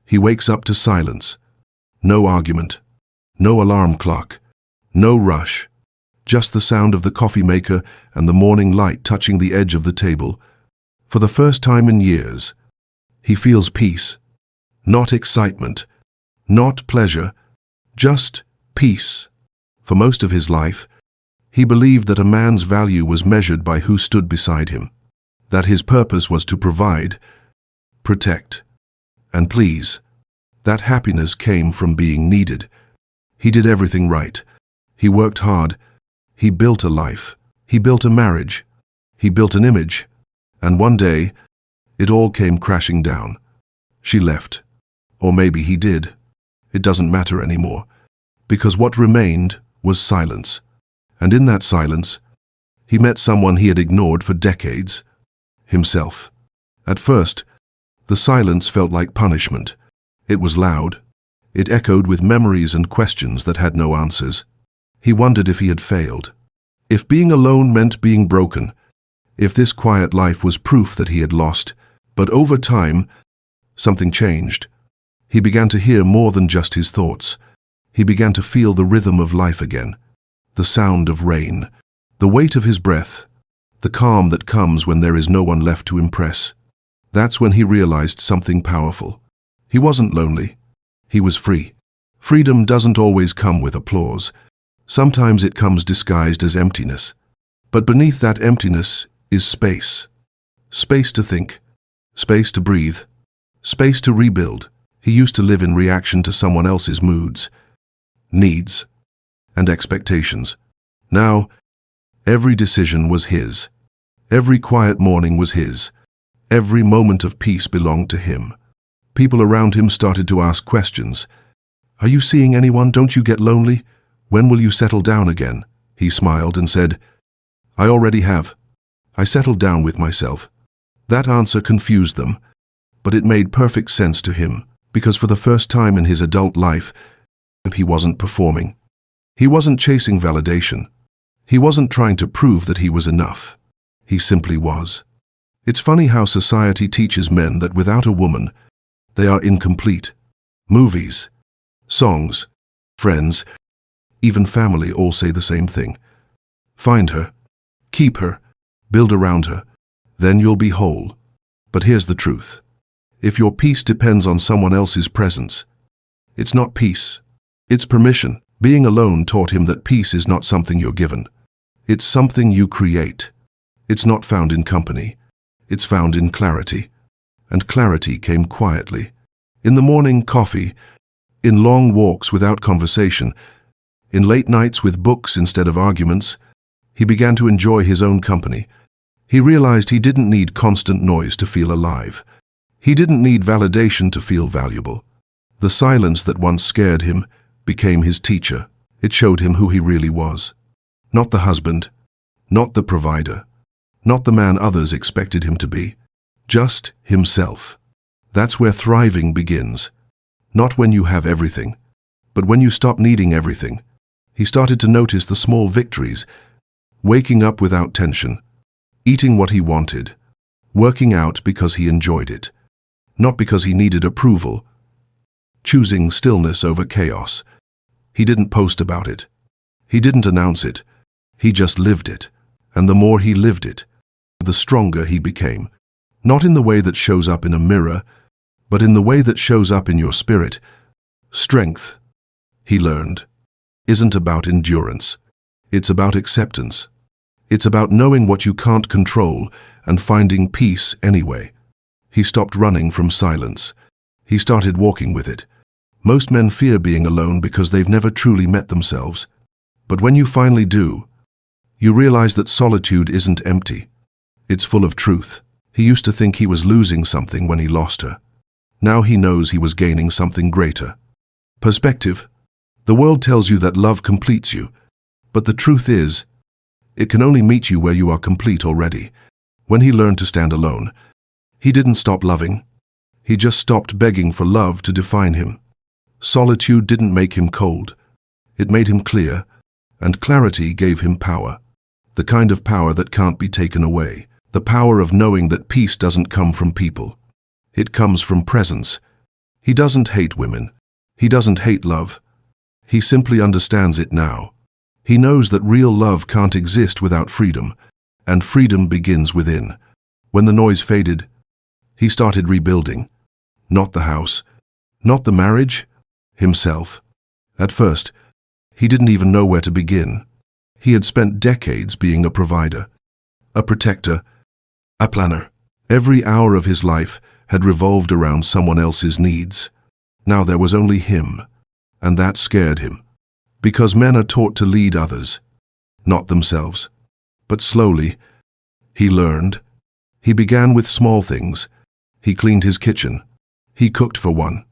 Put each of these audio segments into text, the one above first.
He wakes up to silence. No argument. No alarm clock. No rush. Just the sound of the coffee maker and the morning light touching the edge of the table. For the first time in years, he feels peace. Not excitement. Not pleasure. Just peace. For most of his life, he believed that a man's value was measured by who stood beside him, that his purpose was to provide, protect, and please. That happiness came from being needed. He did everything right. He worked hard. He built a life. He built a marriage. He built an image. And one day, it all came crashing down. She left. Or maybe he did. It doesn't matter anymore. Because what remained was silence. And in that silence, he met someone he had ignored for decades. Himself. At first, the silence felt like punishment. It was loud. It echoed with memories and questions that had no answers. He wondered if he had failed. If being alone meant being broken. If this quiet life was proof that he had lost. But over time, something changed. He began to hear more than just his thoughts. He began to feel the rhythm of life again. The sound of rain. The weight of his breath. The calm that comes when there is no one left to impress. That's when he realized something powerful. He wasn't lonely. He was free. Freedom doesn't always come with applause. Sometimes it comes disguised as emptiness. But beneath that emptiness is space. Space to think. Space to breathe. Space to rebuild. He used to live in reaction to someone else's moods, needs, and expectations. Now, every decision was his. Every quiet morning was his. Every moment of peace belonged to him. People around him started to ask questions. Are you seeing anyone? Don't you get lonely? When will you settle down again? He smiled and said, I already have. I settled down with myself. That answer confused them, but it made perfect sense to him, because for the first time in his adult life, he wasn't performing. He wasn't chasing validation. He wasn't trying to prove that he was enough. He simply was. It's funny how society teaches men that without a woman, they are incomplete. Movies, songs, friends, even family all say the same thing. Find her, keep her, build around her, then you'll be whole. But here's the truth. If your peace depends on someone else's presence, it's not peace, it's permission. Being alone taught him that peace is not something you're given. It's something you create. It's not found in company. It's found in clarity. And clarity came quietly. In the morning coffee, in long walks without conversation, in late nights with books instead of arguments, he began to enjoy his own company. He realized he didn't need constant noise to feel alive. He didn't need validation to feel valuable. The silence that once scared him became his teacher. It showed him who he really was. Not the husband, not the provider, not the man others expected him to be. Just himself. That's where thriving begins. Not when you have everything, but when you stop needing everything. He started to notice the small victories, waking up without tension, eating what he wanted, working out because he enjoyed it, not because he needed approval, choosing stillness over chaos. He didn't post about it. He didn't announce it. He just lived it. And the more he lived it, the stronger he became. Not in the way that shows up in a mirror, but in the way that shows up in your spirit. Strength, he learned, isn't about endurance. It's about acceptance. It's about knowing what you can't control and finding peace anyway. He stopped running from silence. He started walking with it. Most men fear being alone because they've never truly met themselves. But when you finally do, you realize that solitude isn't empty. It's full of truth. He used to think he was losing something when he lost her. Now he knows he was gaining something greater. Perspective. The world tells you that love completes you, but the truth is, it can only meet you where you are complete already. When he learned to stand alone, he didn't stop loving. He just stopped begging for love to define him. Solitude didn't make him cold. It made him clear, and clarity gave him power. The kind of power that can't be taken away. The power of knowing that peace doesn't come from people. It comes from presence. He doesn't hate women. He doesn't hate love. He simply understands it now. He knows that real love can't exist without freedom, and freedom begins within. When the noise faded, he started rebuilding. Not the house, not the marriage, himself. At first, he didn't even know where to begin. He had spent decades being a provider, a protector, a planner. Every hour of his life had revolved around someone else's needs. Now there was only him, and that scared him. Because men are taught to lead others, not themselves. But slowly, he learned. He began with small things. He cleaned his kitchen. He cooked for one.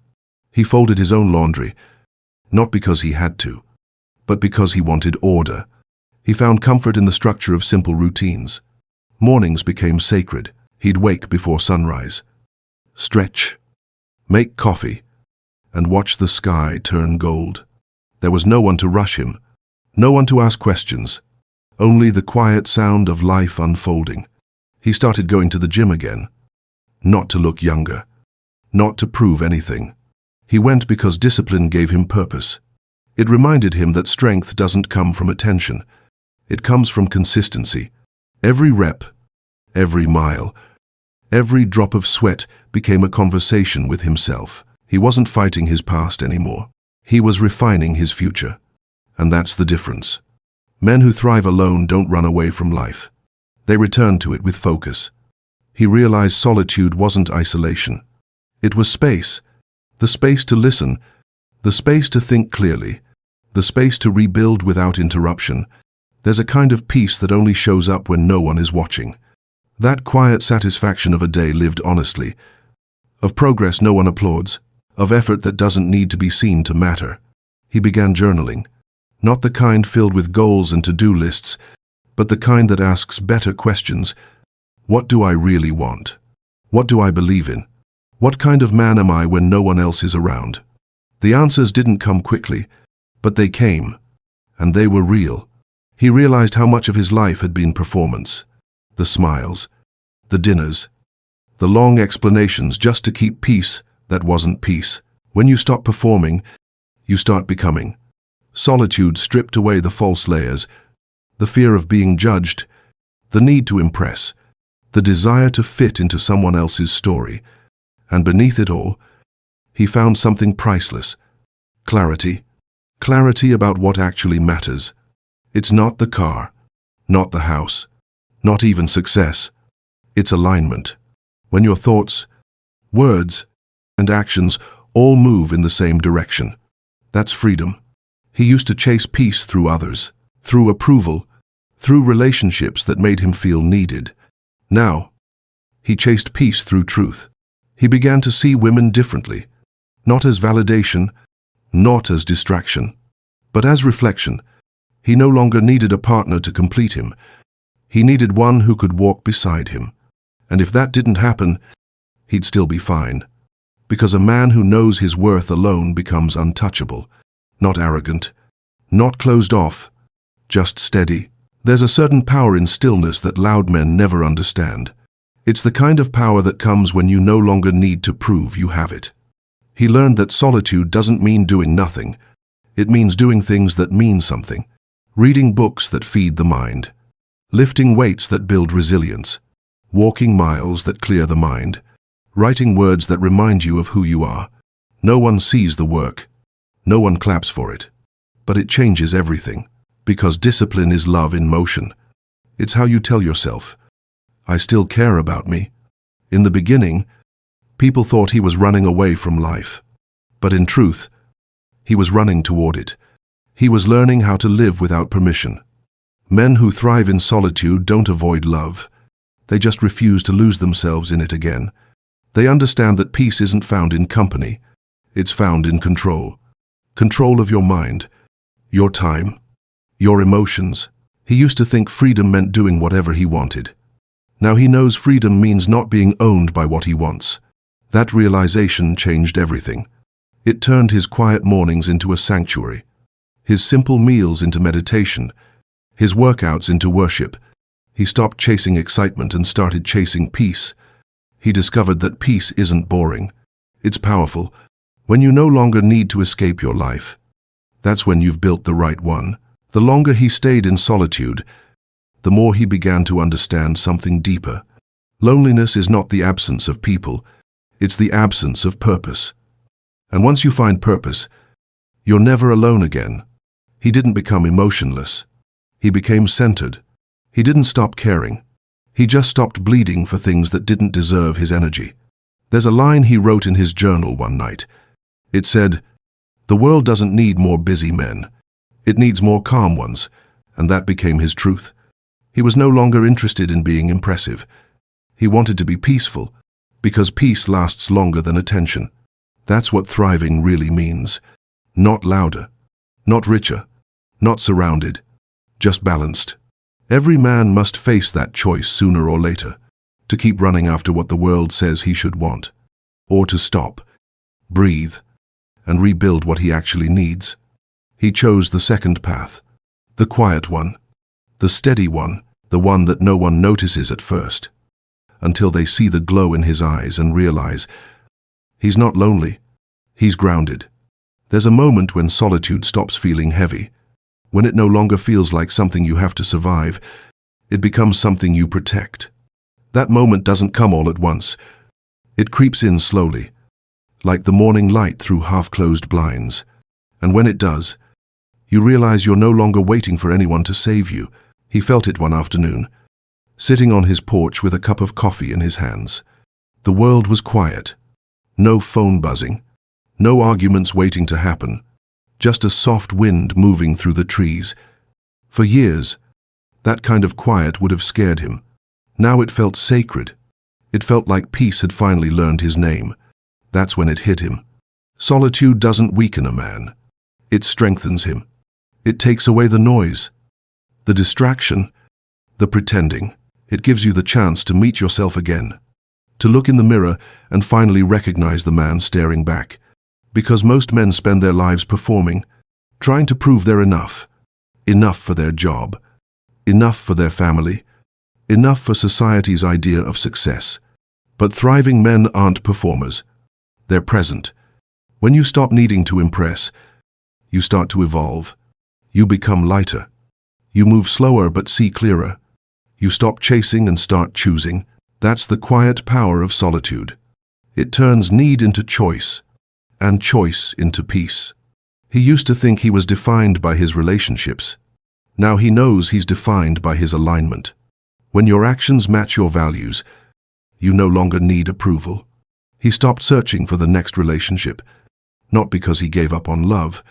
He folded his own laundry, not because he had to, but because he wanted order. He found comfort in the structure of simple routines. Mornings became sacred. He'd wake before sunrise, stretch, make coffee, and watch the sky turn gold. There was no one to rush him, no one to ask questions, only the quiet sound of life unfolding. He started going to the gym again, not to look younger, not to prove anything. He went because discipline gave him purpose. It reminded him that strength doesn't come from attention. It comes from consistency. Every rep, every mile, every drop of sweat became a conversation with himself. He wasn't fighting his past anymore. He was refining his future. And that's the difference. Men who thrive alone don't run away from life. They return to it with focus. He realized solitude wasn't isolation. It was space. The space to listen, the space to think clearly, the space to rebuild without interruption. There's a kind of peace that only shows up when no one is watching. That quiet satisfaction of a day lived honestly, of progress no one applauds, of effort that doesn't need to be seen to matter. He began journaling, not the kind filled with goals and to-do lists, but the kind that asks better questions. What do I really want? What do I believe in? What kind of man am I when no one else is around? The answers didn't come quickly, but they came, and they were real. He realized how much of his life had been performance. The smiles, the dinners, the long explanations just to keep peace that wasn't peace. When you stop performing, you start becoming. Solitude stripped away the false layers, the fear of being judged, the need to impress, the desire to fit into someone else's story. And beneath it all, he found something priceless. Clarity. Clarity about what actually matters. It's not the car, not the house, not even success. It's alignment. When your thoughts, words, and actions all move in the same direction. That's freedom. He used to chase peace through others, through approval, through relationships that made him feel needed. Now, he chased peace through truth. He began to see women differently, not as validation, not as distraction, but as reflection. He no longer needed a partner to complete him. He needed one who could walk beside him. And if that didn't happen, he'd still be fine. Because a man who knows his worth alone becomes untouchable, not arrogant, not closed off, just steady. There's a certain power in stillness that loud men never understand. It's the kind of power that comes when you no longer need to prove you have it. He learned that solitude doesn't mean doing nothing. It means doing things that mean something. Reading books that feed the mind. Lifting weights that build resilience. Walking miles that clear the mind. Writing words that remind you of who you are. No one sees the work. No one claps for it. But it changes everything. Because discipline is love in motion. It's how you tell yourself, I still care about me. In the beginning, people thought he was running away from life. But in truth, he was running toward it. He was learning how to live without permission. Men who thrive in solitude don't avoid love. They just refuse to lose themselves in it again. They understand that peace isn't found in company. It's found in control. Control of your mind, your time, your emotions. He used to think freedom meant doing whatever he wanted. Now he knows freedom means not being owned by what he wants. That realization changed everything. It turned his quiet mornings into a sanctuary, his simple meals into meditation, his workouts into worship. He stopped chasing excitement and started chasing peace. He discovered that peace isn't boring. It's powerful, When you no longer need to escape your life, that's when you've built the right one. The longer he stayed in solitude, the more he began to understand something deeper. Loneliness is not the absence of people, it's the absence of purpose. And once you find purpose, you're never alone again. He didn't become emotionless. He became centered. He didn't stop caring. He just stopped bleeding for things that didn't deserve his energy. There's a line he wrote in his journal one night. It said, "The world doesn't need more busy men. It needs more calm ones," and that became his truth. He was no longer interested in being impressive. He wanted to be peaceful, because peace lasts longer than attention. That's what thriving really means. Not louder, not richer, not surrounded, just balanced. Every man must face that choice sooner or later, to keep running after what the world says he should want, or to stop, breathe, and rebuild what he actually needs. He chose the second path, the quiet one, the steady one, the one that no one notices at first, until they see the glow in his eyes and realize he's not lonely, he's grounded. There's a moment when solitude stops feeling heavy, when it no longer feels like something you have to survive. It becomes something you protect. That moment doesn't come all at once. It creeps in slowly, like the morning light through half-closed blinds. And when it does, you realize you're no longer waiting for anyone to save you. He felt it one afternoon, sitting on his porch with a cup of coffee in his hands. The world was quiet. No phone buzzing. No arguments waiting to happen. Just a soft wind moving through the trees. For years, that kind of quiet would have scared him. Now it felt sacred. It felt like peace had finally learned his name. That's when it hit him. Solitude doesn't weaken a man. It strengthens him. It takes away the noise, the distraction, the pretending. It gives you the chance to meet yourself again, to look in the mirror and finally recognize the man staring back. Because most men spend their lives performing, trying to prove they're enough. Enough for their job, enough for their family, enough for society's idea of success. But thriving men aren't performers. They're present. When you stop needing to impress, you start to evolve. You become lighter. You move slower but see clearer. You stop chasing and start choosing. That's the quiet power of solitude. It turns need into choice, and choice into peace. He used to think he was defined by his relationships. Now he knows he's defined by his alignment. When your actions match your values, you no longer need approval. He stopped searching for the next relationship, not because he gave up on love,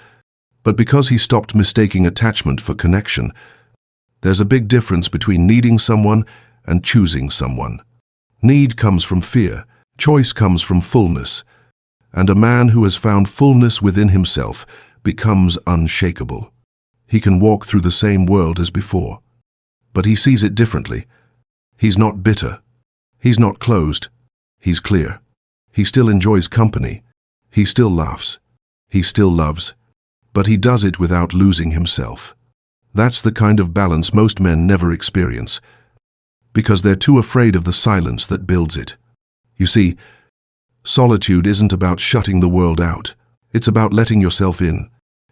but because he stopped mistaking attachment for connection. There's a big difference between needing someone and choosing someone. Need comes from fear, choice comes from fullness, and a man who has found fullness within himself becomes unshakable. He can walk through the same world as before, but he sees it differently. He's not bitter. He's not closed. He's clear. He still enjoys company. He still laughs. He still loves. But he does it without losing himself. That's the kind of balance most men never experience, because they're too afraid of the silence that builds it. You see, solitude isn't about shutting the world out. It's about letting yourself in.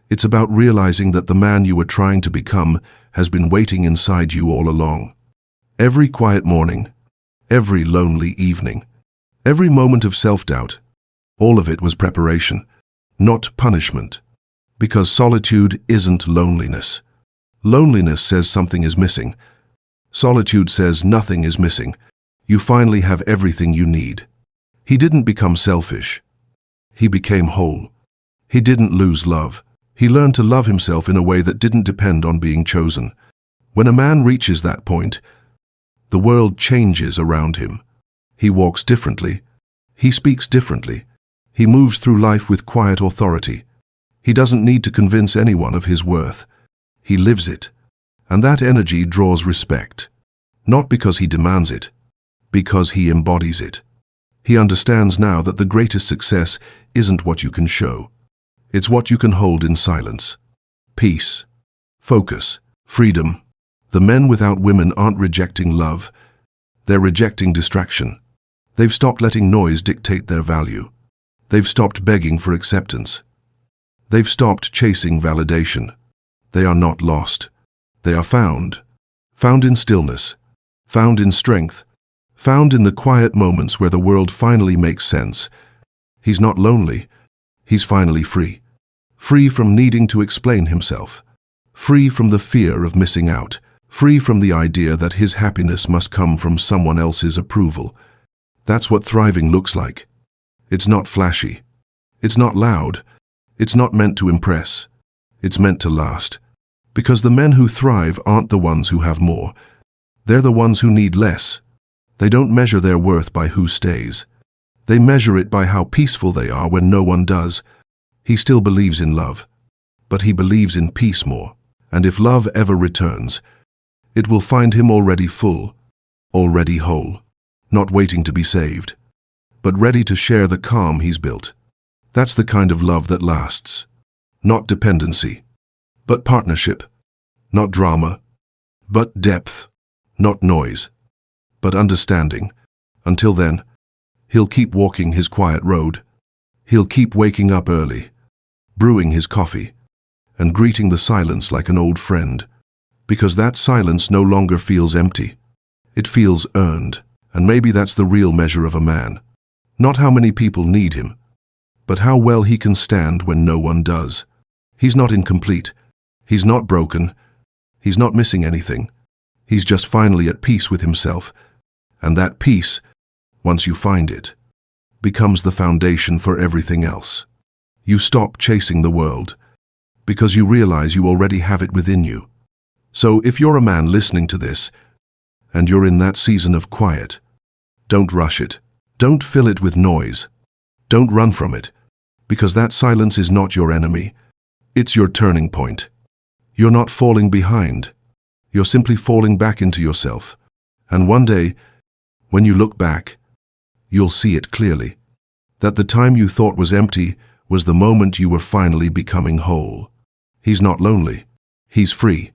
It's about realizing that the man you were trying to become has been waiting inside you all along. Every quiet morning, every lonely evening, every moment of self-doubt, all of it was preparation, not punishment. Because solitude isn't loneliness. Loneliness says something is missing. Solitude says nothing is missing. You finally have everything you need. He didn't become selfish. He became whole. He didn't lose love. He learned to love himself in a way that didn't depend on being chosen. When a man reaches that point, the world changes around him. He walks differently. He speaks differently. He moves through life with quiet authority. He doesn't need to convince anyone of his worth. He lives it. And that energy draws respect. Not because he demands it, because he embodies it. He understands now that the greatest success isn't what you can show. It's what you can hold in silence. Peace, focus, freedom. The men without women aren't rejecting love. They're rejecting distraction. They've stopped letting noise dictate their value. They've stopped begging for acceptance. They've stopped chasing validation. They are not lost. They are found. Found in stillness. Found in strength. Found in the quiet moments where the world finally makes sense. He's not lonely. He's finally free. Free from needing to explain himself. Free from the fear of missing out. Free from the idea that his happiness must come from someone else's approval. That's what thriving looks like. It's not flashy. It's not loud. It's not meant to impress. It's meant to last. Because the men who thrive aren't the ones who have more. They're the ones who need less. They don't measure their worth by who stays. They measure it by how peaceful they are when no one does. He still believes in love, but he believes in peace more. And if love ever returns, it will find him already full, already whole, not waiting to be saved, but ready to share the calm he's built. That's the kind of love that lasts. Not dependency, but partnership. Not drama, but depth. Not noise, but understanding. Until then, he'll keep walking his quiet road. He'll keep waking up early, brewing his coffee, and greeting the silence like an old friend. Because that silence no longer feels empty. It feels earned, and maybe that's the real measure of a man. Not how many people need him, but how well he can stand when no one does. He's not incomplete. He's not broken. He's not missing anything. He's just finally at peace with himself. And that peace, once you find it, becomes the foundation for everything else. You stop chasing the world because you realize you already have it within you. So if you're a man listening to this, and you're in that season of quiet, don't rush it. Don't fill it with noise. Don't run from it, because that silence is not your enemy. It's your turning point. You're not falling behind. You're simply falling back into yourself. And one day, when you look back, you'll see it clearly. That the time you thought was empty was the moment you were finally becoming whole. He's not lonely. He's free.